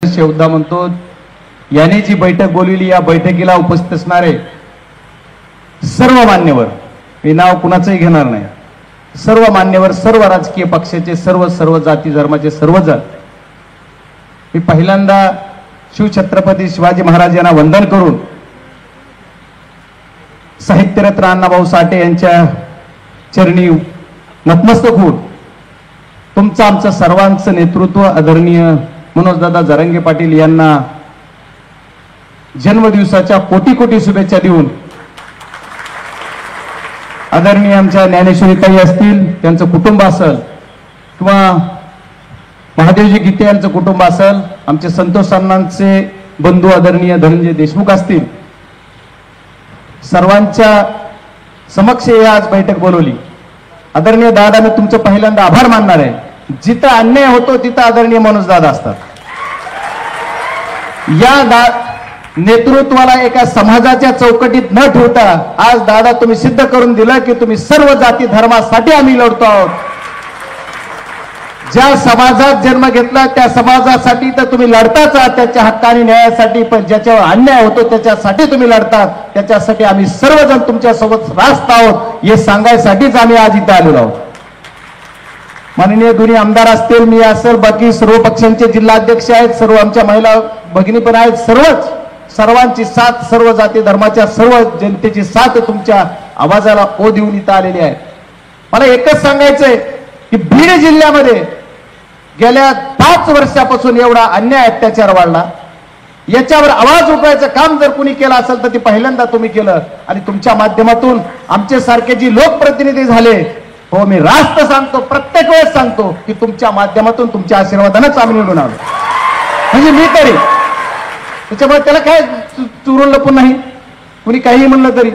शेवदा म्हणतो याने जी बैठक बोलवली या बैठकीला उपस्थित असणारे सर्व मान्यवर, मी नाव कुणाचंही घेणार नाही, सर्व मान्यवर, सर्व राजकीय पक्षाचे सर्व जाती धर्माचे सर्वजण, मी पहिल्यांदा शिवछत्रपती शिवाजी महाराज यांना वंदन करून साहित्यरत्न अण्णाभाऊ साठे यांच्या चरणी नतमस्तक होऊन तुमचं आमचं सर्वांचं नेतृत्व आदरणीय मनोजदादा जरांगे पाटील यांना जन्मदिवसाच्या कोटी कोटी शुभेच्छा देऊन, आदरणीय आमच्या ज्ञानेश्वरीताई असतील, त्यांचं कुटुंब असेल किंवा महादेवजी गीते यांचं कुटुंब असेल, आमचे संतोष अण्णांचे बंधू आदरणीय धनंजय देशमुख असतील, सर्वांच्या समक्ष आज बैठक बोलवली. आदरणीय दादाने तुमचं पहिल्यांदा आभार मानणार आहे. जिथं अन्याय होतो तिथं आदरणीय मनोज दादा असतात. या नेतृत्वाला एका समाजाच्या चौकटीत न ठेवता आज दादा तुम्ही सिद्ध करून दिलं की तुम्ही सर्व जाती धर्मासाठी आम्ही लढतो आहोत. ज्या समाजात जन्म घेतला त्या समाजासाठी तर तुम्ही लढताच आहात, त्याच्या हक्काने न्यायासाठी, पण ज्याच्यावर अन्याय होतो त्याच्यासाठी तुम्ही लढतात. त्याच्यासाठी आम्ही सर्वजण तुमच्या सोबत रास्त आहोत हे सांगायसाठीच आम्ही आज इथे आलेलो आहोत. माननीय दोन्ही आमदार असतील, मी असेल, बाकी सर्व पक्षांचे जिल्हाध्यक्ष आहेत, सर्व आमच्या महिला भगिनी पण आहेत, सर्वांची साथ, सर्व जाती धर्माच्या सर्व जनतेची साथ तुमच्या आवाजाला ओ देऊन इथं आलेली आहे. मला एकच सांगायचंय की बीड जिल्ह्यामध्ये गेल्या 5 वर्षापासून एवढा अन्याय अत्याचार वाढला. याच्यावर आवाज उठवायचं काम जर कुणी केलं असेल तर ते पहिल्यांदा तुम्ही केलं. आणि तुमच्या माध्यमातून आमचे सारखे जी लोकप्रतिनिधी झाले, हो मी रास्त सांगतो, प्रत्येक वेळेस सांगतो की तुमच्या माध्यमातून तुमच्या आशीर्वादानेच आम्ही निवडून आलो. म्हणजे मी तरी त्याच्यामुळे त्याला काय चुरून लपून नाही, कुणी काही म्हणलं तरी.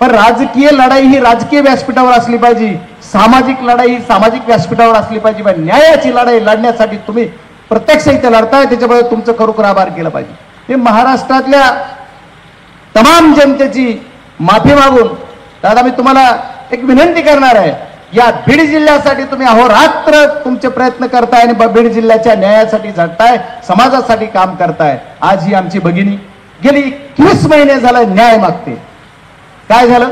पण राजकीय लढाई ही राजकीय व्यासपीठावर असली पाहिजे, सामाजिक लढाई ही सामाजिक व्यासपीठावर असली पाहिजे. पण न्यायाची लढाई लढण्यासाठी तुम्ही प्रत्यक्ष इथे लढताय, त्याच्यामुळे तुमचं खरोखर आभार केलं पाहिजे. हे महाराष्ट्रातल्या तमाम जनतेची माफी मागून दादा मी तुम्हाला एक विनंती करणार आहे. या बीड जिल्ह्यासाठी तुम्ही अहोरात्र तुमचे प्रयत्न करताय आणि बीड जिल्ह्याच्या न्यायासाठी झटताय, समाजासाठी काम करताय. आज ही आमची भगिनी गेली 21 महिने झालं न्याय मागते. काय झालं?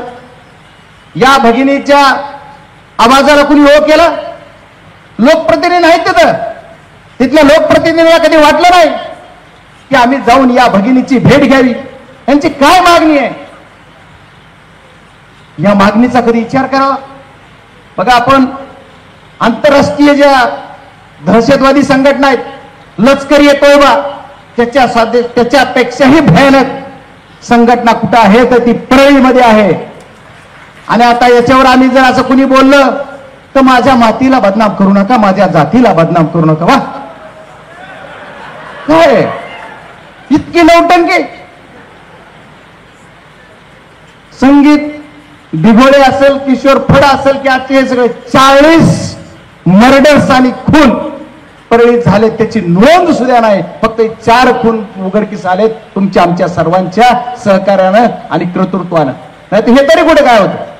या भगिनीच्या आवाजाला कुणी हो केला? लोकप्रतिनिधी नाहीत तिथं. तिथल्या लोकप्रतिनिधीला कधी वाटलं नाही की आम्ही जाऊन या भगिनीची भेट घ्यावी, यांची काय मागणी आहे, या मागणीचा कधी विचार करावा. बघा, आपण आंतरराष्ट्रीय ज्या दहशतवादी संघटना आहेत, लष्करी तोयबा, त्याच्यापेक्षाही भयानक संघटना कुठं आहे तर ती परळीमध्ये आहे. आणि आता याच्यावर आम्ही जर असं कुणी बोललं तर माझ्या मातीला बदनाम करू नका, माझ्या जातीला बदनाम करू नका. वा काय इतकी नौटंकी. संगीत दिघोळे असेल, किशोर फड असेल की आजचे हे सगळे 40 मर्डर्स आणि खून परळीत झाले, त्याची नोंद सुद्धा नाही. फक्त 4 खून उघडकीस आलेत तुमच्या आमच्या सर्वांच्या सहकार्यानं आणि कर्तृत्वानं. नाही हे तरी कुठे काय होतं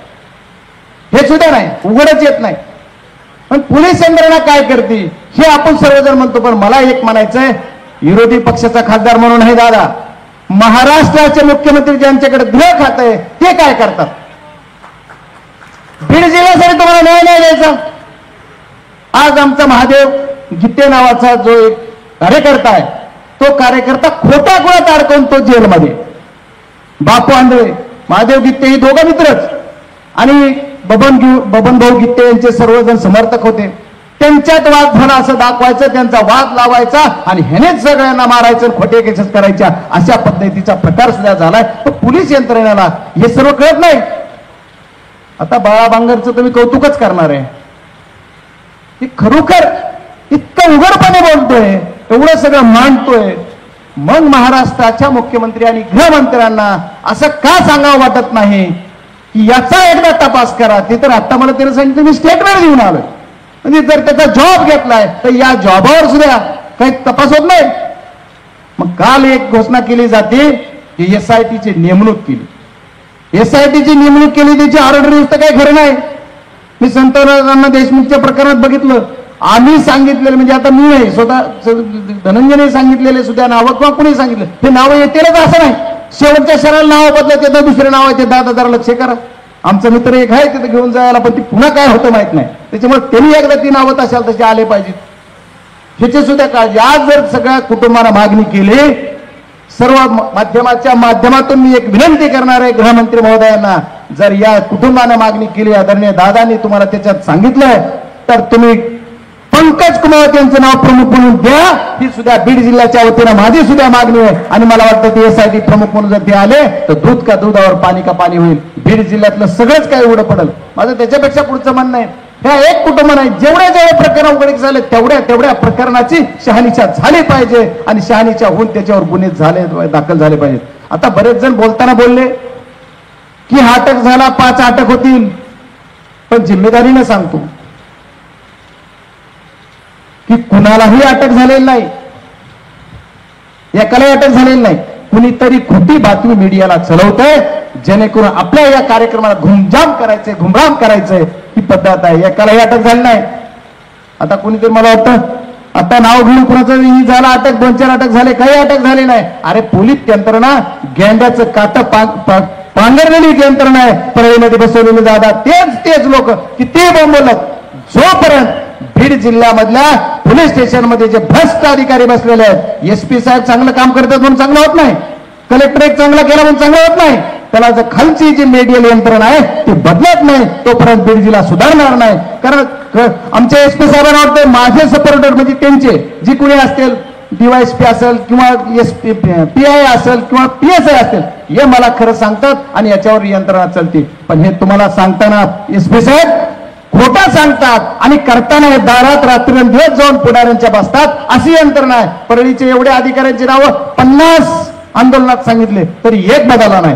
हे सुद्धा नाही, उघडच येत नाही. पण पोलीस यंत्रणा काय करते हे आपण सर्वजण म्हणतो. पण मला एक म्हणायचंय, विरोधी पक्षाचा खासदार म्हणून आहे दादा, महाराष्ट्राचे मुख्यमंत्री ज्यांच्याकडे गृह खातं आहे ते काय करतात? बीड जिल्ह्यासाठी तुम्हाला न्याय नाही द्यायचा. आज आमचा महादेव गीते नावाचा जो एक कार्यकर्ता आहे, तो कार्यकर्ता खोट्या गुन्ह्यात अडकवून तो जेलमध्ये. बापू आंधळे, महादेव गीते ही दोघं मित्रच आणि बबनभाऊ गीते यांचे सर्वजण समर्थक होते. त्यांच्यात वाद झाला असं दाखवायचं, त्यांचा वाद लावायचा आणि ह्यानेच सगळ्यांना मारायचं, खोटे केसेस करायच्या, अशा पद्धतीचा प्रकार सुद्धा झालाय. तर पोलीस यंत्रणेला हे सर्व कळत नाही. आता बाळा बांगरचं तुम्ही कौतुकच करणार आहे की खरोखर इतकं उघडपणे बोलतोय, एवढं सगळं मांडतोय, मग महाराष्ट्राच्या मुख्यमंत्री आणि गृहमंत्र्यांना असं का सांगावं वाटत नाही की याचा एकदा तपास करा? ते तर आता मला त्याने सांगितलं मी स्टेटमेंट देऊन आलोय. म्हणजे जर त्याचा जॉब घेतलाय तर या जॉबावर सुद्धा काही तपास होत नाही. मग काल एक घोषणा केली जाते की SITची नेमणूक केली. SITची नेमणूक केली, त्याची ऑर्डर नुसतं काही खरं नाही. मी संत देशमुखच्या प्रकरणात बघितलं, आम्ही सांगितलेले म्हणजे आता मी नाही, स्वतः धनंजयने सांगितलेले सुद्धा नावं किंवा कुणी सांगितलं हे नावं येतीलच असं नाही. शेवटच्या क्षणाला नाव बदलत येतं, दुसरे नाव आहे ते 10,000 लक्ष करा. आमचा मित्र एक आहे तिथे घेऊन जायला, पण ती पुन्हा काय होतं माहित नाही. त्याच्यामुळे त्यांनी एकदा ती नावं असाल तसे आले पाहिजेत, ह्याची सुद्धा काळजी. आज जर सगळ्या कुटुंबाला मागणी केली, सर्व माध्यमाच्या माध्यमातून मी एक विनंती करणार आहे गृहमंत्री महोदयांना, जर या कुटुंबाने मागणी केली, आदरणीय दादांनी तुम्हाला त्याच्यात सांगितलंय, तर तुम्ही पंकज कुमार यांचं नाव प्रमुख म्हणून द्या. ही सुद्धा बीड जिल्ह्याच्या वतीनं माझी सुद्धा मागणी आहे. आणि मला वाटतं ते एसआयटी प्रमुख म्हणून जर ते आले तर दूध का दुधावर पाणी का पाणी होईल. बीड जिल्ह्यातलं सगळंच काही उघडं पडेल. माझं त्याच्यापेक्षा पुढचं म्हणणं आहे, ह्या एक कुटुंब नाही, जेवढे प्रकरण उघडीक झाले तेवढ्या प्रकरणाची शहानिशा झाली पाहिजे आणि शहानिशा होऊन त्याच्यावर गुन्हे दाखल झाले पाहिजेत. आता बरेच जण बोलताना बोलले की हा अटक झाला, 5 अटक होतील, पण जिम्मेदारीने सांगतो की कुणालाही अटक झालेली नाही, एकालाही अटक झालेली नाही. कुणीतरी खोटी बातमी मीडियाला चढवतंय जेणेकरून आपल्या या कार्यक्रमाला घुमजाम करायचंय, घुमराम करायचंय, ही पद्धत आहे. एकालाही अटक झाली नाही. आता कुणीतरी मला वाटतं आता नाव घेऊन कुणाचं झाला अटक, 2-4 अटक झाले, काही अटक झाली नाही. अरे पोलीस यंत्रणा गेंड्याचं कातं पांघरलेली यंत्रणा आहे. परळीमध्ये बसवलेले दादा तेच लोक किती बोलत, जोपर्यंत बीड जिल्ह्यामधल्या पोलीस स्टेशन मध्ये जे भ्रष्ट अधिकारी बसलेले आहेत, एसपी साहेब चांगलं काम करतात म्हणून चांगलं होत नाही, कलेक्टर एक चांगला केला म्हणून चांगलं होत नाही, त्याला जर खालची जी मीडियल यंत्रणा आहे ती बदलत नाही तोपर्यंत बीड जिल्हा सुधारणार नाही. कारण आमच्या एसपी साहेबांना वाटतं माझे सपोर्टर म्हणजे त्यांचे जी कुणी असतील, डीवायएसपी असेल किंवा एसपी PI असेल किंवा PSI असेल, हे मला खरं सांगतात आणि याच्यावर यंत्रणा चालते. पण हे तुम्हाला सांगताना एसपी साहेब खोटा सांगतात आणि करताना हे दारात रात्रंदिवस जाऊन पुढाऱ्यांच्या बसतात, अशी यंत्रणा आहे. परळीचे एवढे अधिकाऱ्यांची नावं 50 आंदोलनात सांगितले तरी एक बदलला नाही.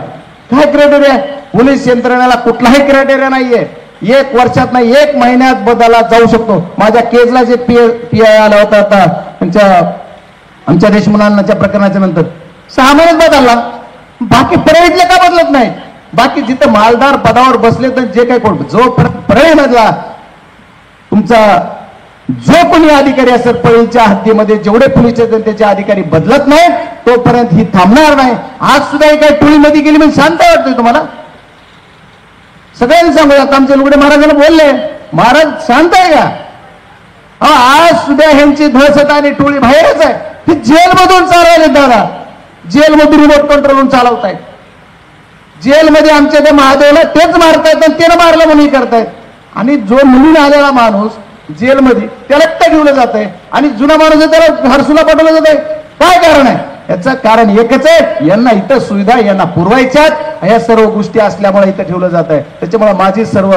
काय क्रायटेरिया? पोलीस यंत्रणेला कुठलाही क्रायटेरिया नाहीये. 1 वर्षात नाही 1 महिन्यात बदलला जाऊ शकतो. माझ्या केजला जे PI आला होता आता आमच्या देशमुखांच्या प्रकरणाच्या नंतर 6 महिन्यात बदलला. बाकी परळीतले का बदलत नाही? बाकी जिथं मालदार पदावर बसले तर जे काही कोण जो परळीमधला तुमचा जो कोणी अधिकारी असेल परळीच्या हद्दीमध्ये जेवढे पोलीस त्याचे अधिकारी बदलत नाही तोपर्यंत ही थांबणार नाही. आज सुद्धा काही टोळीमध्ये गेली म्हणजे शांत वाटतोय तुम्हाला? सगळ्यांनी सांगूया. आमचे लुगडे महाराजांना बोलले, महाराज शांत आहे का? आज सुद्धा ह्यांची दहशत आणि टोळी बाहेरच आहे. ती जेलमधून चालवले दादा, जेलमधून रिमोट कंट्रोलून चालवतायत. जेलमध्ये आमच्या त्या महादेवला तेच मारतायत आणि त्यानं मारलं म्हणून करतायत. आणि जो मुलीने आलेला माणूस जेलमध्ये त्याला ठेवलं जात आहे आणि जुना माणूस त्याला हरसूला पाठवलं जात आहे. काय कारण आहे? याचं कारण एकच आहे, यांना इथं सुविधा यांना पुरवायच्यात, ह्या सर्व गोष्टी असल्यामुळे इथं ठेवलं जात आहे. त्याच्यामुळे माझी सर्व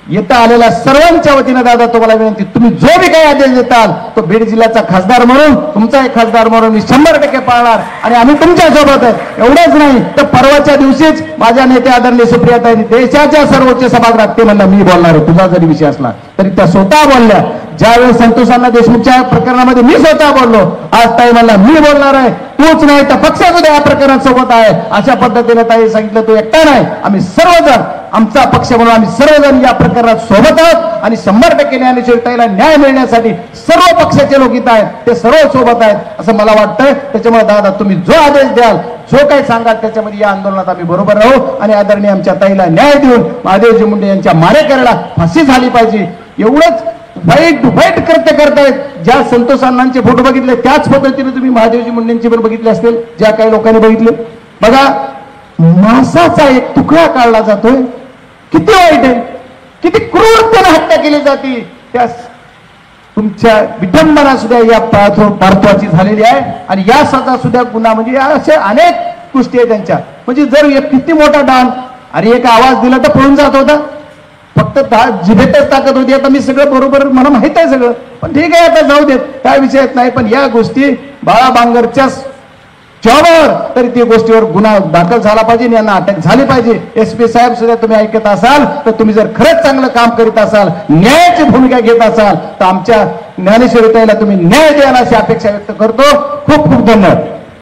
येता आलेल्या सर्वांच्या वतीनं दादा तुम्हाला विनंती, तुम्ही जो बी काही आदेश देताल तो बीड जिल्ह्याचा खासदार म्हणून, तुमचा एक खासदार म्हणून मी 100% पाळणार आणि आम्ही तुमच्या सोबत आहे. एवढंच नाही तर परवाच्या दिवशीच माझ्या नेते आदरणीय सुप्रियाताईंनी देशाच्या सर्वोच्च सभागृहात ते म्हणलं मी बोलणार आहे, तुझा जरी विषय असला तरी त्या स्वतः बोलल्या. ज्यावेळेस संतोषांना देशमुखच्या प्रकरणामध्ये मी स्वतः बोललो, आज ताई म्हणला मी बोलणार आहे, तूच नाही तर पक्ष सुद्धा या प्रकरणात सोबत आहे. अशा पद्धतीने ताई सांगितलं तू एकटा नाही, आम्ही सर्वजण आमचा पक्ष म्हणून आम्ही सर्वजण या प्रकरणात सोबत आहोत आणि 100% ज्ञानेश्वरीताईला न्याय मिळण्यासाठी सर्व पक्षाचे लोक इथं आहेत, ते सर्व सोबत आहेत असं मला वाटतंय. त्याच्यामुळे दादा तुम्ही जो आदेश द्याल, जो काही सांगाल त्याच्यामध्ये या आंदोलनात आम्ही बरोबर राहू आणि आदरणीय आमच्या ताईला न्याय देऊन महादेवजी मुंडे यांच्या मारेकऱ्याला फाशी झाली पाहिजे. एवढंच वाईट कृत्य करतायत. ज्या संतोष अण्णांचे फोटो बघितले त्याच पद्धतीने तुम्ही महादेवजी मुंडेंचे पण बघितले असतील, ज्या काही लोकांनी बघितले. बघा मांसाचा एक तुकडा काढला जातोय, किती वाईट आहे, किती क्रूरतेने हत्या केली जाते. त्या तुमच्या विडंबना सुद्धा या पार्थवाची झालेली आहे आणि या सजा सुद्धा गुन्हा म्हणजे असे अनेक गोष्टी आहेत त्यांच्या. म्हणजे जर किती मोठा डान, अरे एक आवाज दिला तर पळून जात होता, फक्त जिभेतच ताकद होती. आता मी सगळं बरोबर मला माहित आहे सगळं, पण ठीक आहे आता जाऊ देत, काय विषय नाही. पण या गोष्टी बाळा बांगरच्या जॉबवर तरी ती गोष्टीवर गुन्हा दाखल झाला पाहिजे, यांना अटक झाली पाहिजे. एसपी साहेब सुद्धा तुम्ही ऐकत असाल तर तुम्ही जर खरंच चांगलं काम करीत असाल, न्यायाची भूमिका घेत असाल तर आमच्या ज्ञानेश्वरीताईला तुम्ही न्याय द्याल अशी अपेक्षा व्यक्त करतो. खूप खूप धन्यवाद.